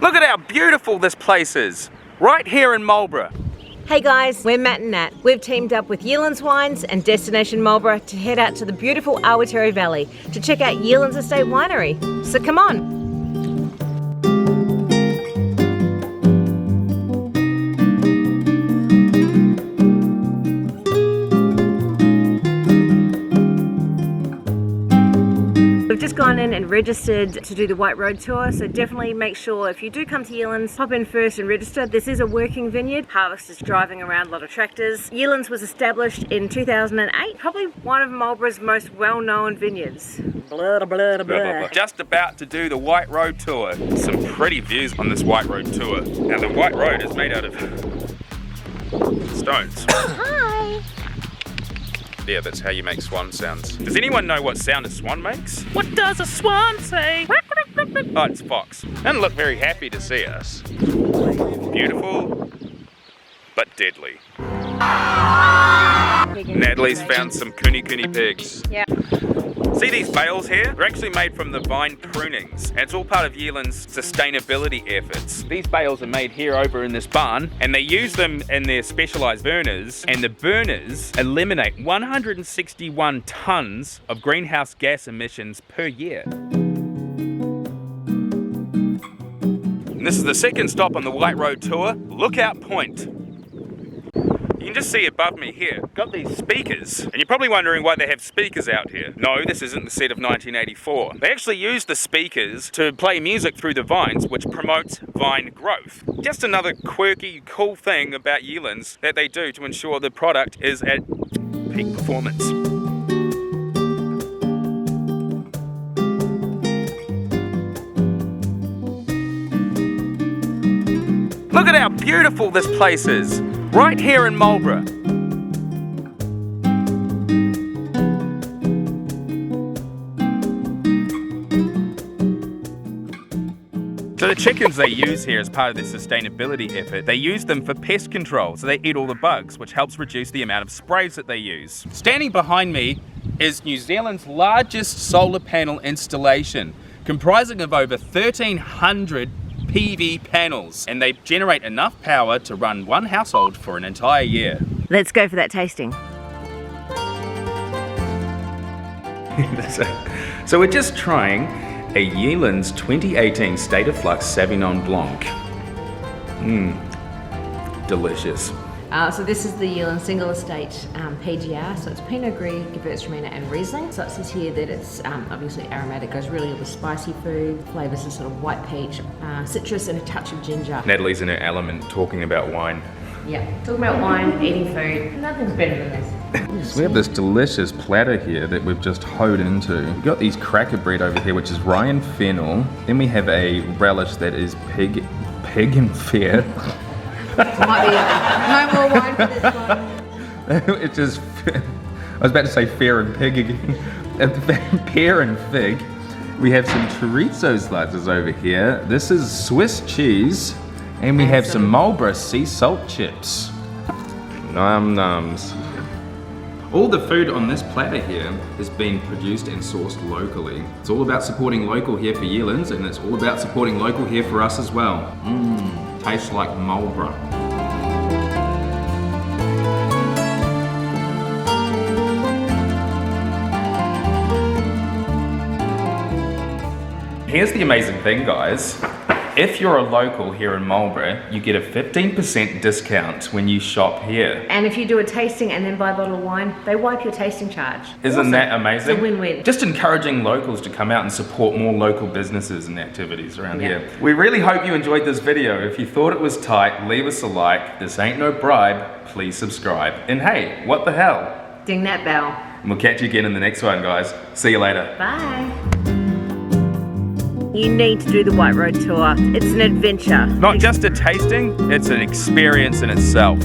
Look at how beautiful this place is, right here in Marlborough. Hey guys, we're Matt and Nat. We've teamed up with YEALANDS Wines and Destination Marlborough to head out to the beautiful Awatiri Valley to check out YEALANDS Estate Winery. So come on. We've just gone in and registered to do the White Road tour, so definitely make sure if you do come to YEALANDS, pop in first and register. This is a working vineyard. Harvest is driving around a lot of tractors. YEALANDS was established in 2008, probably one of Marlborough's most well-known vineyards. Blah, blah, blah, blah. Just about to do the White Road tour. Some pretty views on this White Road tour. Now the White Road is made out of stones. Hi! Yeah, that's how you make swan sounds. Does anyone know what sound a swan makes? What does a swan say? Oh, it's Fox. Doesn't look very happy to see us. Beautiful, but deadly. Natalie's found some kuni pigs. Yeah. See these bales here? They're actually made from the vine prunings, and it's all part of YEALANDS' sustainability efforts. These bales are made here over in this barn, and they use them in their specialised burners, and the burners eliminate 161 tonnes of greenhouse gas emissions per year. And this is the second stop on the White Road tour, Lookout Point. You can just see above me here, got these speakers, and you're probably wondering why they have speakers out here. No, this isn't the set of 1984. They actually use the speakers to play music through the vines, which promotes vine growth. Just another quirky, cool thing about YEALANDS that they do to ensure the product is at peak performance. Look at how beautiful this place is, right here in Marlborough. So the chickens they use here as part of their sustainability effort, they use them for pest control, so they eat all the bugs, which helps reduce the amount of sprays that they use. Standing behind me is New Zealand's largest solar panel installation, comprising of over 1,300 PV panels, and they generate enough power to run one household for an entire year. Let's go for that tasting. So we're just trying a YEALANDS 2018 State of Flux Sauvignon Blanc. Delicious. So this is the YEALANDS Single Estate PGR, so it's Pinot Gris, Gewürztraminer and Riesling. So it says here that it's obviously aromatic, goes really well with spicy food, flavours of sort of white peach, citrus and a touch of ginger. Natalie's in her element talking about wine. Yeah, talking about wine, eating food, nothing's better than this. So we have this delicious platter here that we've just hoed into. We've got these cracker bread over here, which is rye and fennel. Then we have a relish that is pig and fair. Might be no more wine for this one. It's just, I was about to say fair and pig again. Pear and fig. We have some chorizo slices over here. This is Swiss cheese. And we have some Marlborough sea salt chips. Nom noms. All the food on this platter here has been produced and sourced locally. It's all about supporting local here for YEALANDS, and it's all about supporting local here for us as well. Tastes like Marlborough. Here's the amazing thing, guys. If you're a local here in Marlborough, you get a 15% discount when you shop here. And if you do a tasting and then buy a bottle of wine, they wipe your tasting charge. Isn't that amazing? It's a win-win. Just encouraging locals to come out and support more local businesses and activities around here. We really hope you enjoyed this video. If you thought it was tight, leave us a like. This ain't no bribe. Please subscribe. And hey, what the hell? Ding that bell. And we'll catch you again in the next one, guys. See you later. Bye. You need to do the White Road tour. It's an adventure. Not just a tasting, it's an experience in itself.